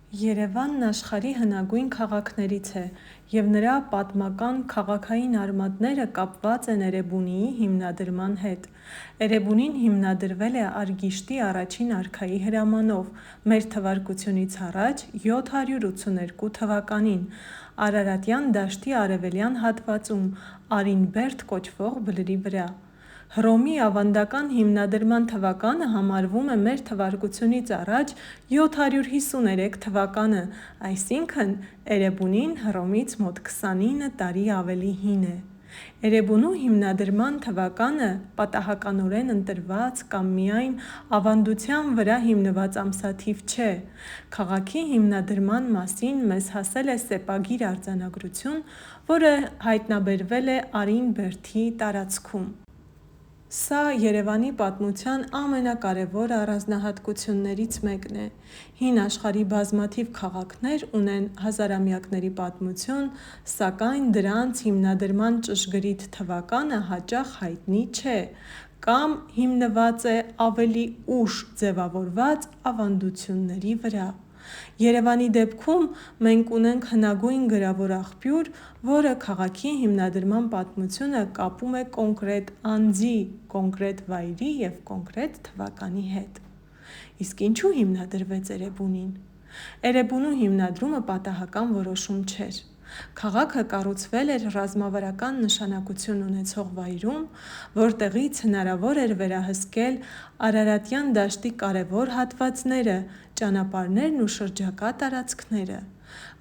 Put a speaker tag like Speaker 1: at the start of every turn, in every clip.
Speaker 1: Երևանն աշխարհի հնագույն քաղաքներից է, և նրա պատմական քաղաքային արմատները կապված են Էրեբունիի հիմնադրման հետ։ Էրեբունին հիմնադրվել է Արգիշտի առաջին արքայի հրամանով մ.թ.ա. 782 թվականին Արարատյան դաշտի արևելյան հատվածում Արինբերդ կոչվող բլրի վրա։ Հռոմի ավանդական հիմնադրման թվականը համարվում է մ.թ.ա. 753 թվականը, այսինքն Էրեբունին Հռոմից մոտ 29 տարի ավելի հին է։ Էրեբունու հիմնադրման թվականը պատահականորեն ընտրված կամ միայն ավանդության վրա հիմնված ամսաթիվ չէ։ Քաղաքի հիմնադրման մասին մեզ հասել է սեպագիր արձանագրություն, որը հայտնաբերվել է Արինբերդի տարածքում։ Սա Երևանի պատմության ամենակարևոր առանձնահատկություններից մեկն է։ Հին աշխարհի բազմաթիվ քաղաքներ ունեն հազարամյակների պատմություն, սակայն դրանց հիմնադրման ճշգրիտ թվականը հաճախ հայտնի չէ կամ հիմնված է ավելի ուշ ձևավորված ավանդությունների վրա։ Երևանի դեպքում մենք ունենք հնագույն գրավոր աղբյուր, որը քաղաքի հիմնադրման պատմությունը կապում է կոնկրետ անձի, կոնկրետ վայրի և կոնկրետ թվականի հետ։ Իսկ ինչու հիմնադրվեց Էրեբունին։ Էրեբունու հիմնադրումը պատահական որոշում չէր։ Քաղաքը կառուցվել էր ռազմավարական նշանակություն ունեցող վայրում, որտեղից հնարավոր էր վերահսկել Արարատյան դաշտի կարևոր հատվածները, ճանապարհներն ու շրջակա տարածքները։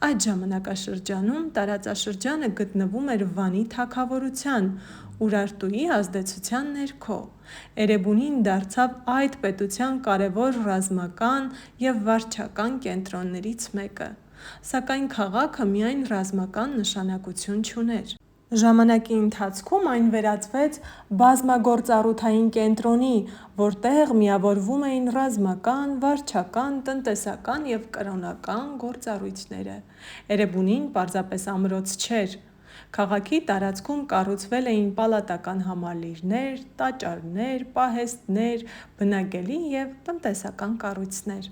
Speaker 1: Այդ ժամանակաշրջանում տարածաշրջանը գտնվում էր Վանի թագավորության՝ Ուրարտուի ազդեցության ներքո։ Էրեբունին դարձավ այդ պետության կարևոր ռազմական և վարչական կենտրոններից մեկը։ Սակայն քաղաքը միայն ռազմական նշանակություն չուներ։ Ժամանակի ընթացքում այն վերածվեց բազմագործառութային կենտրոնի, որտեղ միավորվում էին ռազմական, վարչական, տնտեսական և կրոնական գործառույթները։ Էրեբունին պարզապես ամրոց չէր։ Քաղաքի տարածքում կառուցվել էին պալատական համալիրներ, տաճարներ, պահեստներ, բնակելի և տնտեսական կառույցներ։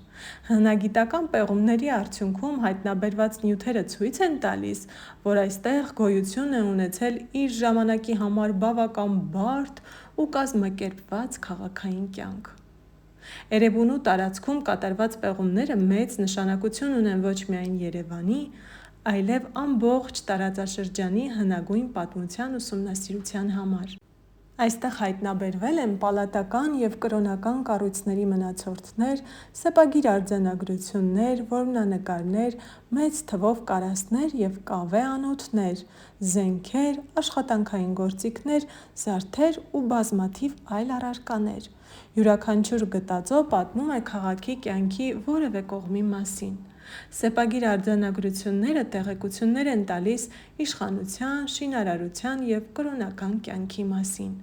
Speaker 1: Հնագիտական պեղումների արդյունքում հայտնաբերված նյութերը ցույց են տալիս, որ այստեղ գոյություն է ունեցել իր ժամանակի համար բավական բարդ ու կազմակերպված քաղաքային կյանք։ Էրեբունու տարածքում կատարված պեղումները մեծ նշանակություն ունեն ոչ միայն Երևանի, այլև ամբողջ տարածաշրջանի հնագույն պատմության ուսումնասիրության համար։ Այստեղ հայտնաբերվել են պալատական և կրոնական կառույցների մնացորդներ, սեպագիր արձանագրություններ, որմնանկարներ, մեծ թվով կարասներ և կավե անոթներ, զենքեր, աշխատանքային գործիքներ, զարդեր ու բազմաթիվ այլ առարկաներ։ Յուրաքանչյուր գտածո պատմում է քաղաքի կյանքի որևէ կողմի մասին։ Սեպագիր արձանագրությունները տեղեկություններ են տալիս իշխանության, շինարարության և կրոնական կյանքի մասին։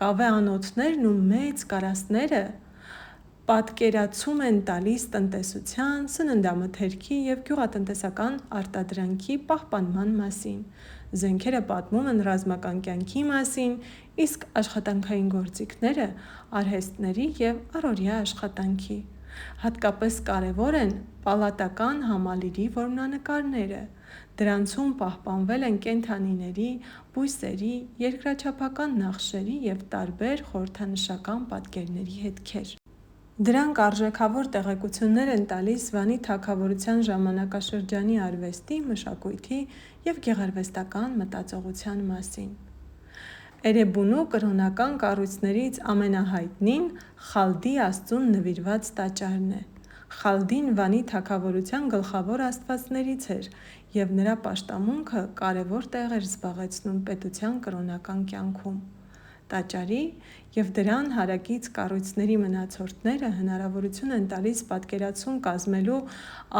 Speaker 1: Կավե անոթներն ու մեծ կարասները պատկերացում են տալիս տնտեսության, սննդամթերքի և գյուղատնտեսական արտադրանքի պահպանման մասին։ Զենքերը պատմում են ռազմական կյանքի մասին, իսկ աշխատանքային գործիքները՝ արհեստների և առօրյա աշխատանքի։ Հատկապես կարևոր են պալատական համալիրի որմնանկարները։ Դրանցում պահպանվել են կենդանիների, բույսերի, երկրաչափական նախշերի և տարբեր խորհրդանշական պատկերների հետքեր։ Դրանք արժեքավոր տեղեկություններ են տալիս Վանի թագավորության ժամանակաշրջանի արվեստի, մշակույթի և գեղարվեստական մտածողության մասին։ Էրեբունու կրոնական կառույցներից ամենահայտնին Խալդի աստծուն նվիրված տաճարն է։ Խալդին Վանի թագավորության գլխավոր աստվածներից էր, և նրա պաշտամունքը կարևոր տեղ էր զբաղեցնում պետության կրոնական կյանքում։ Տաճարի և դրան հարակից կառույցների մնացորդները հնարավորություն են տալիս պատկերացում կազմելու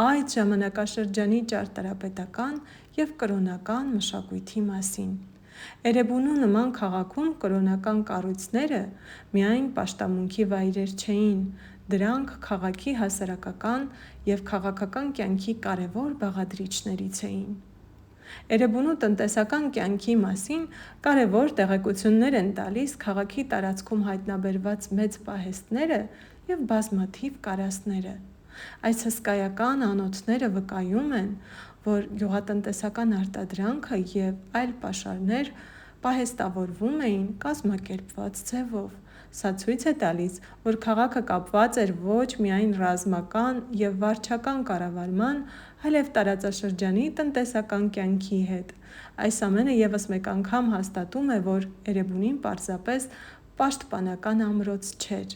Speaker 1: այդ ժամանակաշրջանի ճարտարապետական և կրոնական մշակույթի մասին։ Էրեբունու նման քաղաքում կրոնական կառույցները միայն պաշտամունքի վայրեր չէին, դրանք քաղաքի հասարակական և քաղաքական կյանքի կարևոր բաղադրիչներից էին։ Էրեբունու տնտեսական կյանքի մասին կարևոր տեղեկություններ են տալիս քաղաքի տարածքում հայտնաբերված մեծ պահեստները և բազմաթիվ կարասները։ Այս հսկայական անոթները վկայում են, որ գյուղատնտեսական արտադրանքը և այլ պաշարներ պահեստավորվում էին կազմակերպված ձևով։ Սա ցույց է տալիս, որ քաղաքը կապված էր ոչ միայն ռազմական և վարչական կառավարման, այլև տարածաշրջանի տնտեսական կյանքի հետ։ Այս ամենը ևս մեկ անգամ հաստատում է, որ Էրեբունին պարզապես պաշտպանական ամրոց չէր։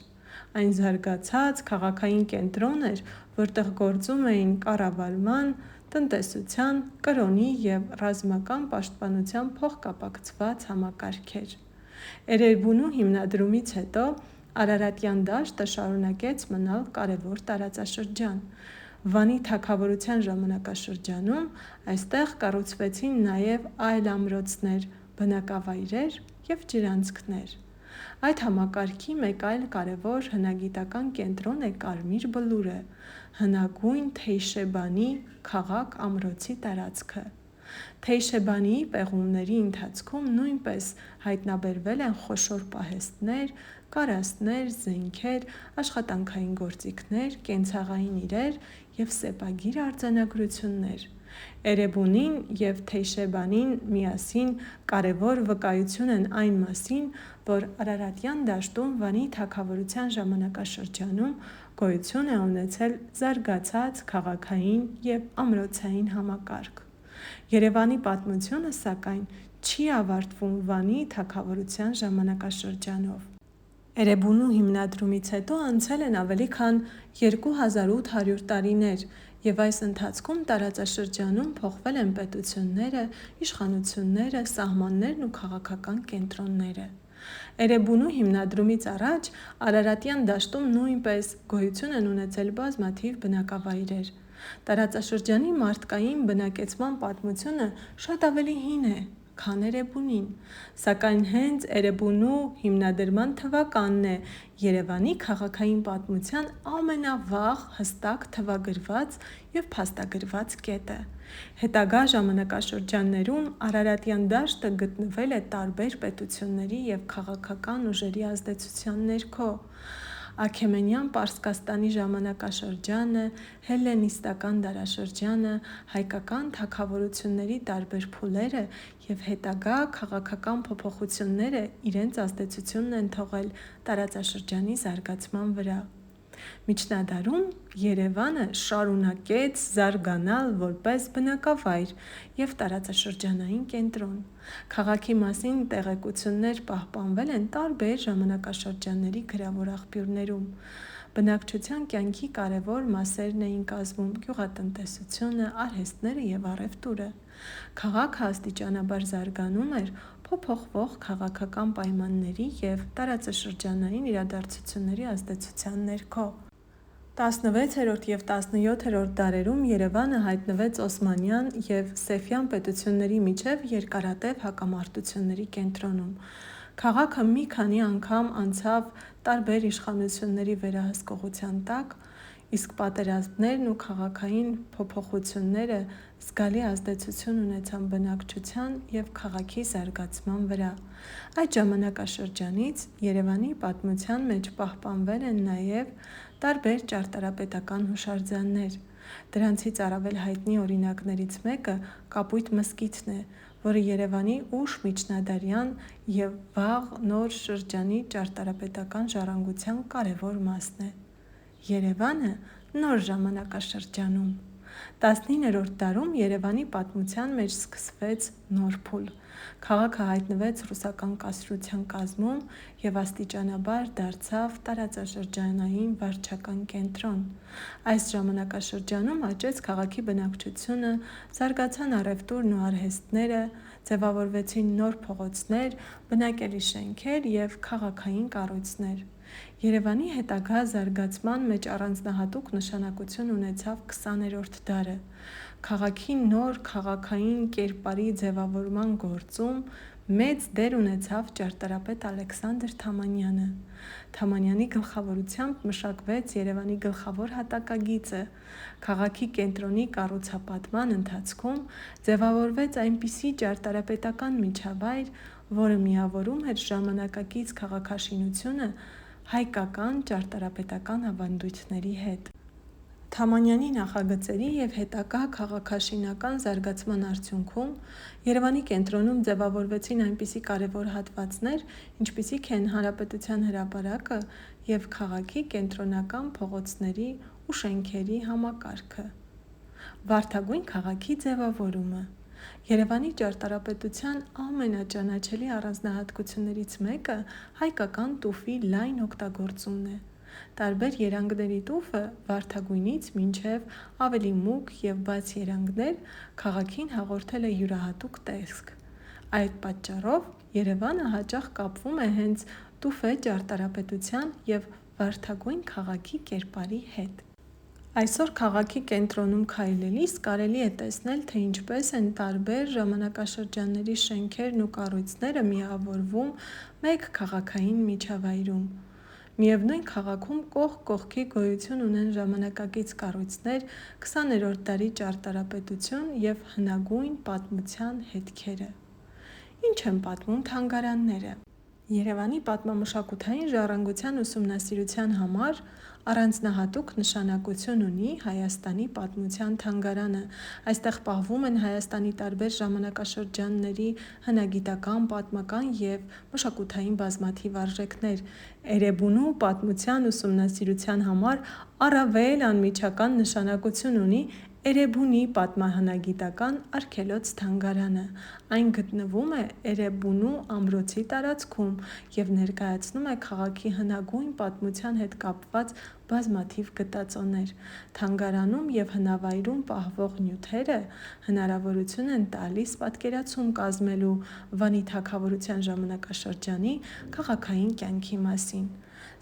Speaker 1: Այն զարգացած քաղաքային կենտրոն էր, որտեղ գործում էին կառավարման, տնտեսության, կրոնի և ռազմական պաշտպանության փոխկապակցված համակարգեր։ Էրեբունու հիմնադրումից հետո Արարատյան դաշտը շարունակեց մնալ կարևոր տարածաշրջան։ Վանի թագավորության ժամանակաշրջանում այստեղ կառուցվեցին նաև այլ ամրոցներ, բնակավայրեր և ջրանցքներ։ Այդ համակարգի մեկ այլ կարևոր հնագիտական կենտրոն է Կարմիր Բլուրը՝ հնագույն Թեյշեբանի քաղաք-ամրոցի տարածքը։ Թեյշեբանիի պեղումների ընթացքում նույնպես հայտնաբերվել են խոշոր պահեստներ, կարասներ, զենքեր, աշխատանքային գործիքներ, կենցաղային իրեր և սեպագիր արձանագրություններ։ Էրեբունին և Թեյշեբանին միասին կարևոր վկայություն են այն մասին, որ Արարատյան դաշտում Վանի թագավորության ժամանակաշրջանում գոյություն է ունեցել զարգացած քաղաքային և ամրոցային համակարգ։ Երևանի պատմությունը, սակայն, չի ավարտվում Վանի թագավորության ժամանակաշրջանով։ Էրեբունու հիմնադրումից հետո անցել են ավելի քան 2800 տարիներ, և այս ընթացքում տարածաշրջանում փոխվել են պետությունները, իշխանությունները, սահմաններն ու քաղաքական կենտրոնները։ Էրեբունու հիմնադրումից առաջ Արարատյան դաշտում նույնպես գոյություն են ունեցել բազմաթիվ բնակավայրեր։ Տարածաշրջանի մարդկային բնակեցման պատմությունը շատ ավելի հին է, քան Էրեբունին, սակայն հենց Էրեբունու հիմնադրման թվականն է Երևանի քաղաքային պատմության ամենավաղ հստակ թվագրված և փաստագրված կետը։ Հետագա ժամանակաշրջաններում Արարատյան դաշտը գտնվել է տարբեր պետությունների և քաղաքական ուժերի ազդեցության ներքո։ Աքեմենյան Պարսկաստանի ժամանակաշրջանը, հելլենիստական դարաշրջանը, հայկական թագավորությունների տարբեր փուլերը և հետագա քաղաքական փոփոխությունները իրենց ազդեցությունն են թողել տարածաշրջանի զարգացման վրա։ Միջնադարում Երևանը շարունակեց զարգանալ որպես բնակավայր և տարածաշրջանային կենտրոն։ Քաղաքի մասին տեղեկություններ պահպանվել են տարբեր ժամանակաշրջանների գրավոր աղբյուրներում։ Բնակչության կյանքի կարևոր մասերն էին կազմում գյուղատնտեսությունը, արհեստները և առևտուրը։ Քաղաքը աստիճանաբար զարգանում էր փոփոխվող քաղաքական պայմանների և տարածաշրջանային իրադարձությունների ազդեցության ներքո։ 16-րդ և 17-րդ դարերում Երևանը հայտնվեց օսմանյան և Սեֆյան պետությունների միջև երկարատև հակամարտությունների կենտրոնում։ Քաղաքը մի քանի անգամ անցավ տարբեր իշխանությունների վերահսկողության տակ, իսկ պատերազմներն ու քաղաքային փոփոխությունները զգալի ազդեցություն ունեցան բնակչության և քաղաքի զարգացման վրա։ Այդ ժամանակաշրջանից Երևանի պատմության մեջ պահպանվել են նաև տարբեր ճարտարապետական հուշարձաններ։ Դրանցից առավել հայտնի օրինակներից մեկը Կապույտ մզկիթն է, որը Երևանի ուշ միջնադարյան և վաղ նոր շրջանի ճարտարապետական ժառանգության կարևոր մասն է։ Երևանը նոր ժամանակաշրջանում 19-րդ դարում Երևանի պատմության մեջ սկսվեց նոր փուլ։ Քաղաքը հայտնվեց ռուսական կայսրության կազմում և աստիճանաբար դարձավ տարածաշրջանային վարչական կենտրոն։ Այս ժամանակաշրջանում աճեց քաղաքի բնակչությունը, զարգացան առևտուրն ու արհեստները, ձևավորվեցին նոր փողոցներ, բնակելի շենքեր և քաղաքային կառույցներ։ Երևանի հետագա զարգացման մեջ առանձնահատուկ նշանակություն ունեցավ 20-րդ դարը։ Քաղաքի նոր քաղաքային կերպարի ձևավորման գործում մեծ դեր ունեցավ ճարտարապետ Ալեքսանդր Թամանյանը։ Թամանյանի գլխավորությամբ մշակվեց Երևանի գլխավոր հատակագիծը։ Քաղաքի կենտրոնի կառուցապատման ընթացքում ձևավորվեց այնպիսի ճարտարապետական միջավայր, որը միավորում էր ժամանակակից քաղաքաշինությունը հայկական ճարտարապետական ավանդույթների հետ։ Թամանյանի նախագծերի և հետագա քաղաքաշինական զարգացման արդյունքում Երևանի կենտրոնում ձևավորվեցին այնպիսի կարևոր հատվածներ, ինչպիսիք են Հանրապետության հրապարակը և քաղաքի կենտրոնական փողոցների ու շենքերի համակարգը։ Վարդագույն քաղաքի ձևավորումը Երևանի ճարտարապետության ամենաճանաչելի առանձնահատկություններից մեկը հայկական տուֆի լայն օգտագործումն է։ Տարբեր երանգների տուֆը վարդագույնից մինչև ավելի մուգ և բաց երանգներ քաղաքին հաղորդել է յուրահատուկ տեսք։ Այդ պատճառով Երևանը հաճախ կապվում է հենց տուֆե ճարտարապետության և վարդագույն քաղաքի կերպարի հետ։ Այսօր քաղաքի կենտրոնում քայլելիս կարելի է տեսնել, թե ինչպես են տարբեր ժամանակաշրջանների շենքերն ու կառույցները միավորվում մեկ քաղաքային միջավայրում։ Միևնույն քաղաքում կողք կողքի գոյություն ունեն ժամանակակից կառույցներ, 20-րդ դարի ճարտարապետություն և հնագույն պատմության հետքերը։ Ինչ են պատմում թանգարանները։ Երևանի պատմամշակութային ժառանգության ուսումնասիրության համար առանձնահատուկ նշանակություն ունի Հայաստանի պատմության թանգարանը։ Այստեղ պահվում են Հայաստանի տարբեր ժամանակաշրջանների հնագիտական, պատմական և մշակութային բազմաթիվ արժեքներ։ Էրեբունու պատմության ուսումնասիրության համար առավել անմիջական նշանակություն ունի Էրեբունի պատմահնագիտական արգելոց-թանգարանը։ Այն գտնվում է Էրեբունու ամրոցի տարածքում և ներկայացնում է քաղաքի հնագույն պատմության հետ կապված բազմաթիվ գտածոներ։ Թանգարանում և հնավայրում պահվող նյութերը հնարավորություն են տալիս պատկերացում կազմելու Վանի թագավորության ժամանակաշրջանի քաղաքային կյանքի մասին։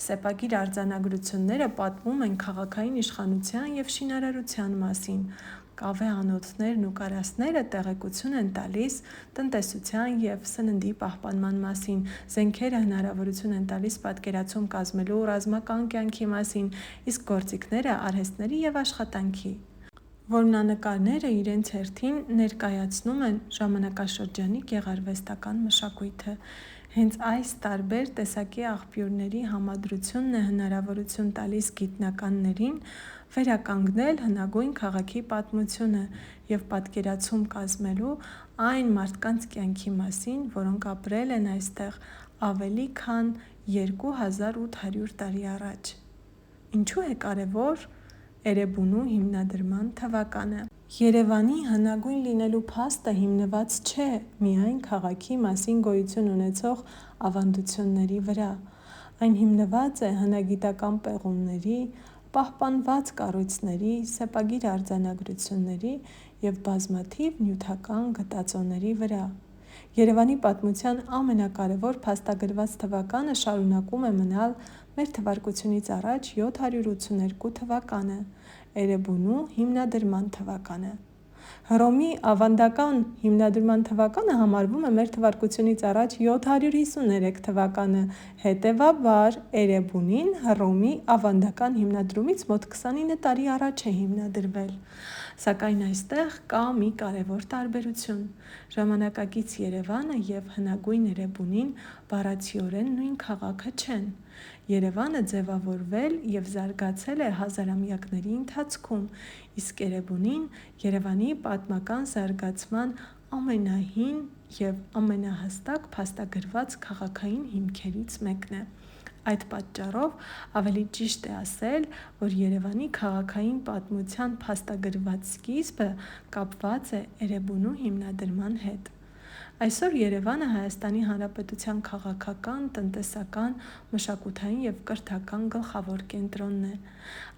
Speaker 1: Սեպագիր արձանագրությունները պատմում են քաղաքային իշխանության և շինարարության մասին։ Կավե անոթներն ու կարասները տեղեկություն են տալիս տնտեսության և սննդի պահպանման մասին։ Զենքերը հնարավորություն են տալիս պատկերացում կազմելու ռազմական կյանքի մասին, իսկ գործիքները՝ արհեստների և աշխատանքի։ Որմնանկարները իրենց հերթին ներկայացնում են ժամանակաշրջանի գեղարվեստական մշակույթը։ Հենց այս տարբեր տեսակի աղբյուրների համադրությունն է հնարավորություն տալիս գիտնականներին վերականգնել հնագույն քաղաքի պատմությունը և պատկերացում կազմելու այն մարդկանց կյանքի մասին, որոնք ապրել են այստեղ ավելի քան 2800 տարի առաջ։ Ինչու է կարևոր Էրեբունու հիմնադրման թվականը։ Երևանի հնագույն լինելու փաստը հիմնված չէ միայն քաղաքի մասին գոյություն ունեցող ավանդությունների վրա։ Այն հիմնված է հնագիտական պեղումների, պահպանված կառույցների, սեպագիր արձանագրությունների և բազմաթիվ նյութական գտածոների վրա։ Երևանի պատմության ամենակարևոր փաստագրված թվականը շարունակում է մնալ մ.թ.ա. 782 թվականը՝ Էրեբունու հիմնադրման թվականը։ Հռոմի ավանդական հիմնադրման թվականը համարվում է մ.թ.ա. 753 թվականը, հետևաբար Էրեբունին Հռոմի ավանդական հիմնադրումից մոտ 29 տարի առաջ է հիմնադրվել։ Սակայն այստեղ կա մի կարևոր տարբերություն։ Ժամանակակից Երևանը և հնագույն Էրեբունին բառացիորեն նույն քաղաքը չեն։ Երևանը ձևավորվել և զարգացել է հազարամյակների ընթացքում, իսկ Էրեբունին Երևանի պատմական զարգացման ամենահին և ամենահստակ փաստագրված քաղաքային հիմքերից մեկն է։ Այդ պատճառով ավելի ճիշտ է ասել, որ Երևանի քաղաքային պատմության փաստագրված սկիզբը կապված է Էրեբունու հիմնադրման հետ։ Այսօր Երևանը Հայաստանի Հանրապետության քաղաքական, տնտեսական, մշակութային և կրթական գլխավոր կենտրոնն է։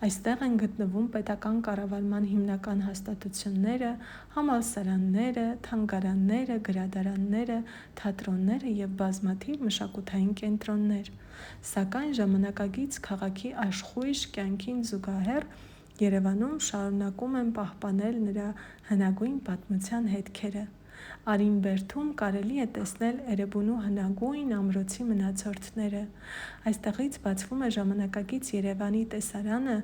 Speaker 1: Այստեղ են գտնվում պետական կառավարման հիմնական հաստատությունները, համալսարանները, թանգարանները, գրադարանները, թատրոնները և բազմաթիվ մշակութային կենտրոններ։ Սակայն ժամանակակից քաղաքի աշխույժ կյանքին զուգահեռ Երևանում շարունակում են պահպանել նրա հնագույն պատմության հետքերը։ Արինբերդում կարելի է տեսնել Էրեբունու հնագույն ամրոցի մնացորդները։ Այստեղից բացվում է ժամանակակից Երևանի տեսարանը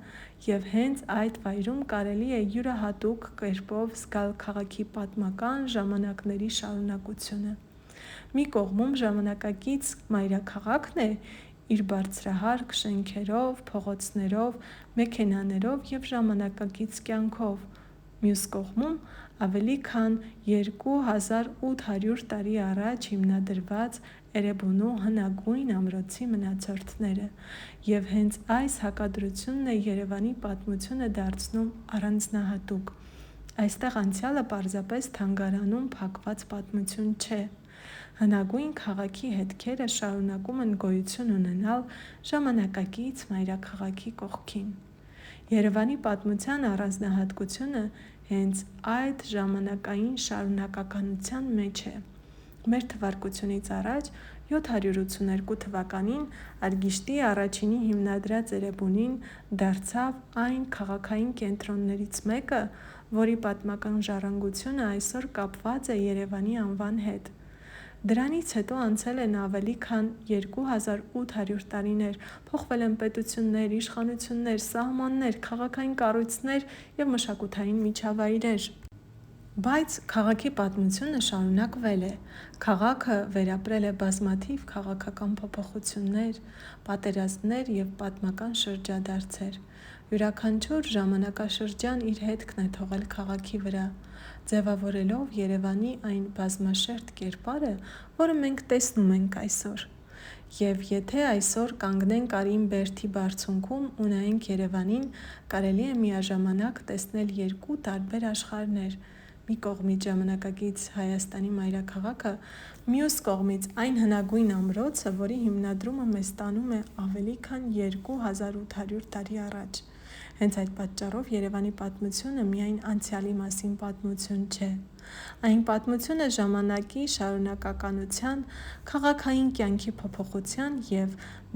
Speaker 1: և հենց այդ վայրում կարելի է յուրահատուկ կերպով զգալ քաղաքի պատմական ժամանակների շարունակությունը։ Մի կողմում ժամանակակից մայրաքաղաքն է, իր բարձրահարկ շենքերով, փողոցներով, մեքենաներով և ժամանակակից կյանքով, մյուս կողմում ավելի քան 2800 տարի առաջ հիմնադրված Էրեբունու հնագույն ամրոցի մնացորդները, և հենց այս հակադրությունն է Երևանի պատմությունը դարձնում առանձնահատուկ։ Այստեղ անցյալը պարզապես թանգարանում փակված պատմություն չէ։ Հնագույն քաղաքի հետքերը շարունակում են գոյություն ունենալ ժամանակակից մայրաքաղաքի կողքին։ Երևանի պատմության առանձնահատկությունը հենց այդ ժամանակային շարունակականության մեջ է։ Մեր թվարկությունից առաջ 782 թվականին Արգիշտի առաջինի հիմնադրած Էրեբունին դարձավ այն քաղաքային կենտրոններից մեկը, որի պատմական ժառանգությունը այսօր կապված է Երևանի անվան հետ։ Դրանից հետո անցել են ավելի քան 2800 տարիներ, փոխվել են պետություններ, իշխանություններ, սահմաններ, քաղաքային կառույցներ և մշակութային միջավայրեր։ Բայց քաղաքի պատմությունը շարունակվել է։ Քաղաքը վերապրել է բազմաթիվ քաղաքական փոփոխություններ, պատերազմներ և պատմական շրջադարձեր։ Յուրաքանչյուր ժամանակաշրջան իր հետքն է թողել քաղաքի վրա, ձևավորելով Երևանի այն բազմաշերտ կերպարը, որը մենք տեսնում ենք այսօր։ Եվ եթե այսօր կանգնենք Արին բերդի բարձունքում ու նայենք Երևանին, կարելի է միաժամանակ տեսնել երկու տարբեր աշխարհներ՝ մի կողմից ժամանակակից Հայաստանի մայրաքաղաքը, մյուս կողմից այն հնագույն ամրոցը, որի հիմնադրումը մեզ տանում է ավելի քան 2800 տարի առաջ։ Հենց այդ պատճառով Երևանի պատմությունը միայն անցյալի մասին պատմություն չէ։ Այն պատմություն է ժամանակի շարունակականության, քաղաքային կյանքի փոփոխության և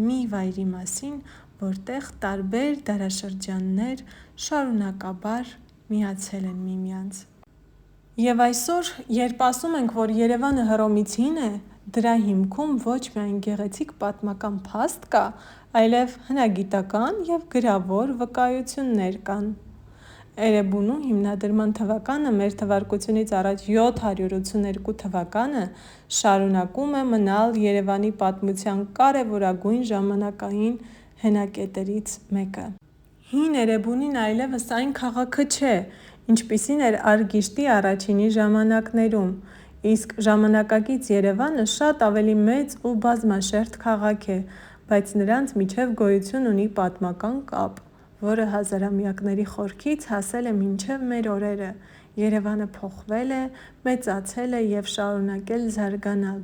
Speaker 1: մի վայրի մասին, որտեղ տարբեր դարաշրջաններ շարունակաբար միացել են միմյանց։ Եվ այսօր, երբ ասում ենք, որ Երևանը Հռոմից հին է, դրա հիմքում ոչ միայն գեղեցիկ պատմական փաստ կա, այլև հնագիտական և գրավոր վկայություններ կան։ Էրեբունու հիմնադրման թվականը մ.թ.ա. 782 թվականը շարունակում է մնալ Երևանի պատմության կարևորագույն ժամանակային հենակետերից մեկը։ Հին Էրեբունին այլևս այն քաղաքը չէ, ինչպիսին էր Արգիշտի առաջինի ժամանակներում, իսկ ժամանակակից Երևանը շատ ավելի մեծ ու բազմաշերտ քաղաք է, բայց նրանց միջև գոյություն ունի պատմական կապ, որը հազարամյակների խորքից հասել է մինչև մեր օրերը։ Երևանը փոխվել է, մեծացել է և շարունակել զարգանալ։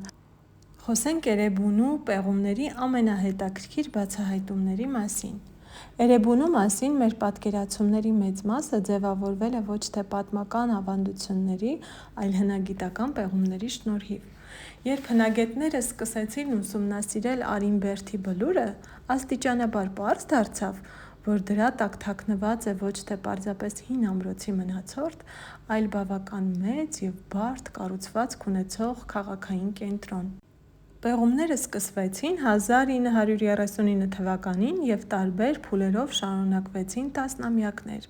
Speaker 1: Խոսենք Էրեբունու պեղումների ամենահետաքրքիր բացահայտումների մասին։ Էրեբունու մասին մեր պատկերացումների մեծ մասը ձևավորվել է ոչ թե պատմական ավանդությունների, այլ հնագիտական պեղումների շնորհիվ։ Երբ հնագետները սկսեցին ուսումնասիրել Արին բերդի բլուրը, աստիճանաբար պարզ դարձավ, որ դրա տակ թաքնված է ոչ թե պարզապես հին ամրոցի մնացորդ, այլ բավական մեծ և բարդ կառուցվածք ունեցող քաղաքային կենտրոն։ Պեղումները սկսվեցին 1939 թվականին և տարբեր փուլերով շարունակվեցին տասնամյակներ։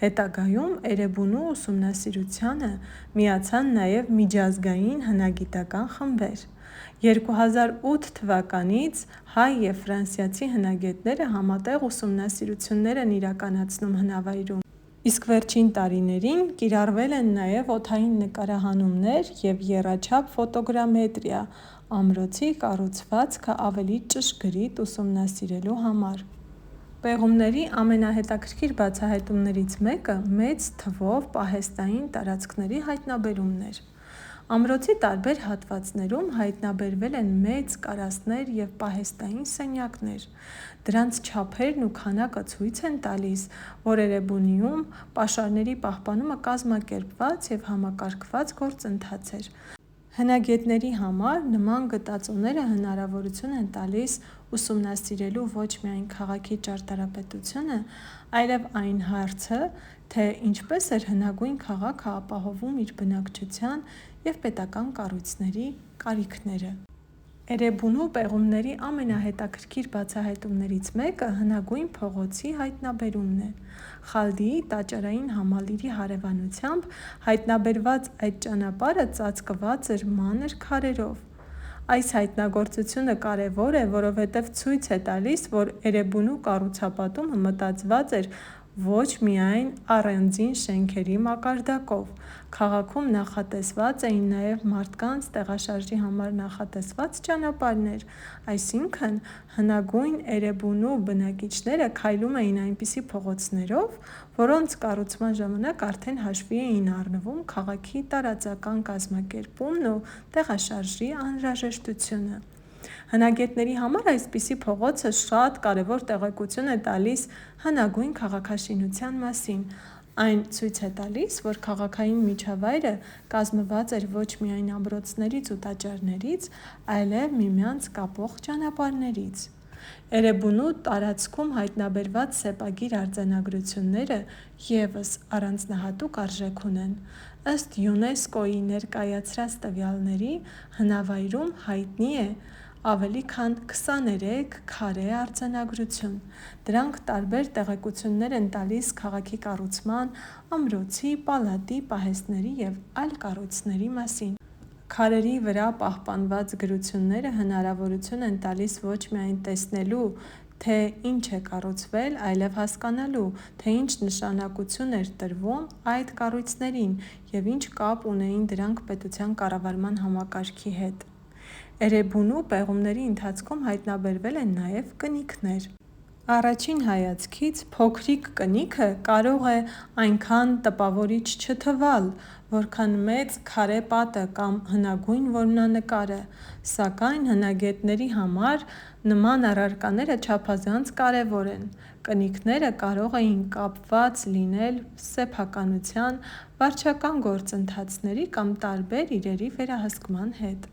Speaker 1: Հետագայում Էրեբունու ուսումնասիրությանը միացան նաև միջազգային հնագիտական խմբեր։ 2008 թվականից հայ և ֆրանսիացի հնագետները համատեղ ուսումնասիրություններ են իրականացնում հնավայրում։ Իսկ վերջին տարիներին կիրառվել են նաև օդային նկարահանումներ և եռաչափ ֆոտոգրամետրիա՝ ամրոցի կառուցվածքը ավելի ճշգրիտ ուսումնասիրելու համար։ Պեղումների ամենահետաքրքիր բացահայտումներից մեկը մեծ թվով պահեստային տարածքների հայտնաբերումն էր։ Ամրոցի տարբեր հատվածներում հայտնաբերվել են մեծ կարասներ և պահեստային սենյակներ։ Դրանց չափերն ու քանակը ցույց են տալիս, որ Էրեբունիում պաշարների պահպանումը կազմակերպված և համակարգված գործընթաց էր։ Հնագետների համար նման գտածոները հնարավորություն են տալիս ուսումնասիրելու ոչ միայն քաղաքի ճարտարապետությունը, այլև այն հարցը, թե ինչպես էր հնագույն քաղաքը ապահովում իր բնակչության և պետական կառույցների կարիքները։ Էրեբունու պեղումների ամենահետաքրքիր բացահայտումներից մեկը հնագույն փողոցի հայտնաբերումն է։ Խալդիի տաճարային համալիրի հարևանությամբ հայտնաբերված այդ ճանապարհը ծածկված էր մանր քարերով։ Այս հայտնագործությունը կարևոր է, որովհետև ցույց է տալիս, որ Էրեբունու կառուցապատումը մտածված էր ոչ միայն առանձին շենքերի մակարդակով։ Քաղաքում նախատեսված էին նաև մարդկանց տեղաշարժի համար նախատեսված ճանապարհներ, այսինքն հնագույն Էրեբունու բնակիչները քայլում էին այնպիսի փողոցներով, որոնց կառուցման ժամանակ արդեն հաշվի էին առնվում քաղաքի տարածական կազմակերպումն ու տեղաշարժի անհրաժեշտությունը։ Հնագետների համար այսպիսի փողոցը շատ կարևոր տեղեկություն է տալիս հնագույն քաղաքաշինության մասին։ Այն ցույց է տալիս, որ քաղաքային միջավայրը կազմված էր ոչ միայն ամրոցներից ու տաճարներից, այլև միմյանց կապող ճանապարհներից։ Էրեբունու տարածքում հայտնաբերված սեպագիր արձանագրությունները ևս առանձնահատուկ արժեք ունեն։ Ըստ ՅՈՒՆԵՍԿՕ-ի ներկայացրած տվյալների, հնավայրում հայտնի է ավելի քան 23 քարե արձանագրություն։ Դրանք տարբեր տեղեկություններ են տալիս քաղաքի կառուցման, ամրոցի, պալատի, պահեստների և այլ կառույցների մասին։ Քարերի վրա պահպանված գրությունները հնարավորություն են տալիս ոչ միայն տեսնելու, թե ինչ է կառուցվել, այլև հասկանալու, թե ինչ նշանակություն էր տրվում այդ կառույցներին և ինչ կապ ունեին դրանք պետության կառավարման համակարգի հետ։ Էրեբունու պեղումների ընթացքում հայտնաբերվել են նաև կնիքներ։ Առաջին հայացքից փոքրիկ կնիքը կարող է այնքան տպավորիչ չթվալ, որքան մեծ քարե պատը կամ հնագույն որմնանկարը, սակայն հնագետների համար նման առարկաները չափազանց կարևոր են։ Կնիքները կարող էին կապված լինել սեփականության, վարչական գործընթացների կամ տարբեր իրերի վերահսկման հետ։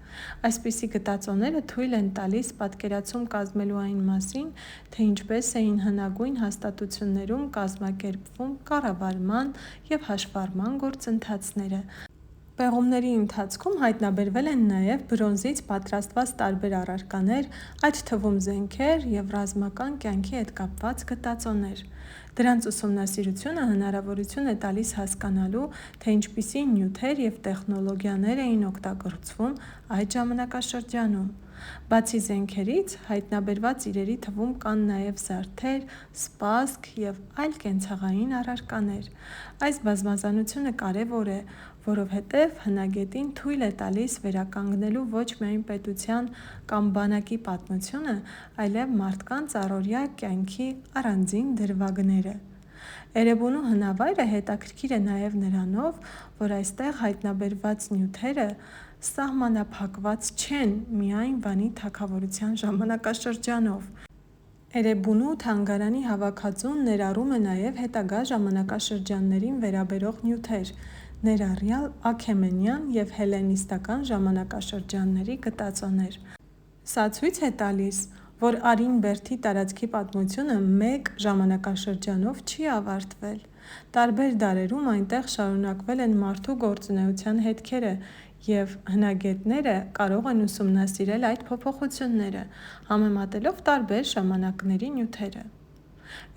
Speaker 1: Այսպիսի գտածոները թույլ են տալիս պատկերացում կազմելու այն մասին, թե ինչպես էին հնագույն հաստատություններում կազմակերպվում կառավարման և հաշվառման գործընթացները։ Պեղումների ընթացքում հայտնաբերվել են նաև բրոնզից պատրաստված տարբեր առարկաներ, այդ թվում զենքեր և ռազմական կյանքի հետ կապված գտածոներ։ Դրանց ուսումնասիրությունը հնարավորություն է տալիս հասկանալու, թե ինչպիսի նյութեր և տեխնոլոգիաներ էին օգտագործվում այդ ժամանակաշրջանում։ Բացի զենքերից, հայտնաբերված իրերի թվում կան նաև զարդեր, սպասք և այլ կենցաղային առարկաներ։ Այս բազմազանությունը կարևոր է, որովհետև հնագետին թույլ է տալիս վերականգնելու ոչ միայն պետության կամ բանակի պատմությունը, այլև մարդկանց առօրյա կյանքի առանձին դրվագները։ Էրեբունու հնավայրը հետաքրքիր է նաև նրանով, որ այստեղ հայտնաբերված նյութերը սահմանափակված չեն միայն Վանի թագավորության ժամանակաշրջանով։ Էրեբունու թանգարանի հավաքածուն ներառում է նաև հետագա ժամանակաշրջաններին վերաբերող նյութեր, ներառյալ աքեմենյան և հելլենիստական ժամանակաշրջանների գտածոներ։ Սա ցույց է տալիս, որ Արին-Բերդի տարածքի պատմությունը մեկ ժամանակաշրջանով չի ավարտվել։ Տարբեր դարերում այնտեղ շարունակվել են մարդու գործունեության հետքերը, և հնագետները կարող են ուսումնասիրել այդ փոփոխությունները՝ համեմատելով տարբեր ժամանակների նյութերը։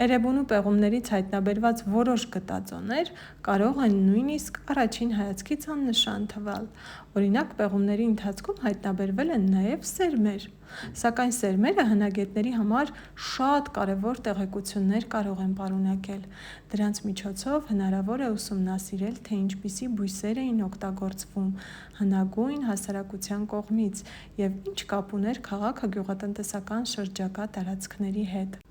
Speaker 1: Էրեբունու պեղումներից հայտնաբերված որոշ գտածոներ կարող են նույնիսկ առաջին հայացքից աննշան թվալ։ Օրինակ, պեղումների ընթացքում հայտնաբերվել են նաև սերմեր։ Սակայն սերմերը հնագետների համար շատ կարևոր տեղեկություններ կարող են պարունակել։ Դրանց միջոցով հնարավոր է ուսումնասիրել, թե ինչպիսի բույսեր էին օգտագործվում հնագույն հասարակության կողմից և ինչ կապ ուներ քաղաքը գյուղատնտեսական շրջակա տարածքների հետ։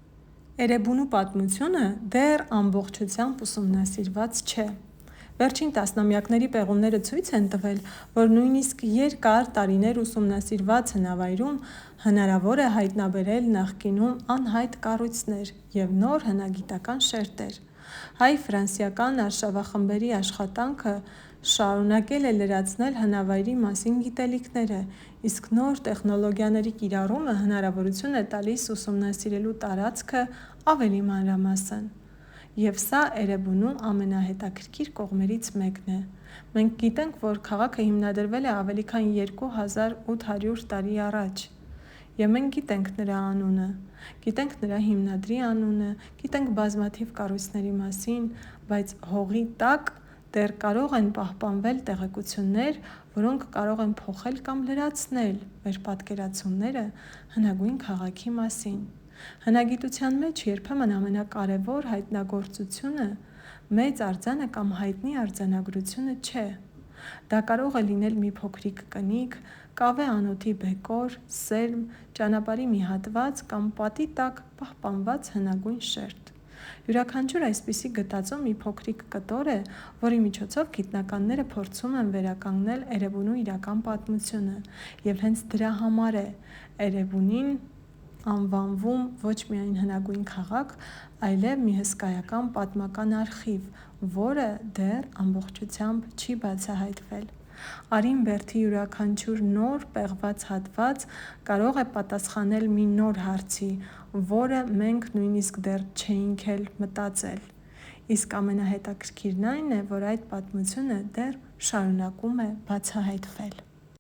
Speaker 1: Էրեբունու պատմությունը դեռ ամբողջությամբ ուսումնասիրված չէ։ Վերջին տասնամյակների պեղումները ցույց են տվել, որ նույնիսկ երկար տարիներ ուսումնասիրված հնավայրում հնարավոր է հայտնաբերել նախկինում անհայտ կառույցներ և նոր հնագիտական շերտեր։ Հայ-ֆրանսիական արշավախմբերի աշխատանքը շարունակել է լրացնել հնավայրի մասին գիտելիքները, իսկ նոր տեխնոլոգիաների կիրառումը հնարավորություն է տալիս ուսումնասիրելու տարածքը ավելի մանրամասն։ Եվ սա Էրեբունու ամենահետաքրքիր կողմերից մեկն է։ Մենք գիտենք, որ քաղաքը հիմնադրվել է ավելի քան 2800 տարի առաջ։ Եվ մենք գիտենք նրա անունը, գիտենք նրա հիմնադրի անունը, գիտենք բազմաթիվ կառույցների մասին, բայց հողի տակ դեռ կարող են պահպանվել տեղեկություններ, որոնք կարող են փոխել կամ լրացնել մեր պատկերացումները հնագույն քաղաքի մասին։ Հնագիտության մեջ երբեմն ամենակարևոր հայտնագործությունը մեծ արձանը կամ հայտնի արձանագրությունը չէ։ Դա կարող է լինել մի փոքրիկ կնիկ, կավե անոթի բեկոր, սերմ, ճանապարհի մի հատված կամ պատի տակ պահպանված հնագույն շերտ։ Յուրաքանչյուր այսպիսի գտածո մի փոքրիկ կտոր է, որի միջոցով գիտնականները փորձում են վերականգնել Էրեբունու իրական պատմությունը, և հենց դրա համար է Էրեբունին անվանվում ոչ միայն հնագույն քաղաք, այլև մի հսկայական պատմական արխիվ, որը դեռ ամբողջությամբ չի բացահայտվել։ Արին բերդի յուրաքանչյուր նոր պեղված հատված կարող է պատասխանել մի նոր հարցի, որը մենք նույնիսկ դեռ չէինք էլ մտածել։ Իսկ ամենահետաքրքիրն այն է, որ այդ պատմությունը դեռ շարունակում է բացահայտվել։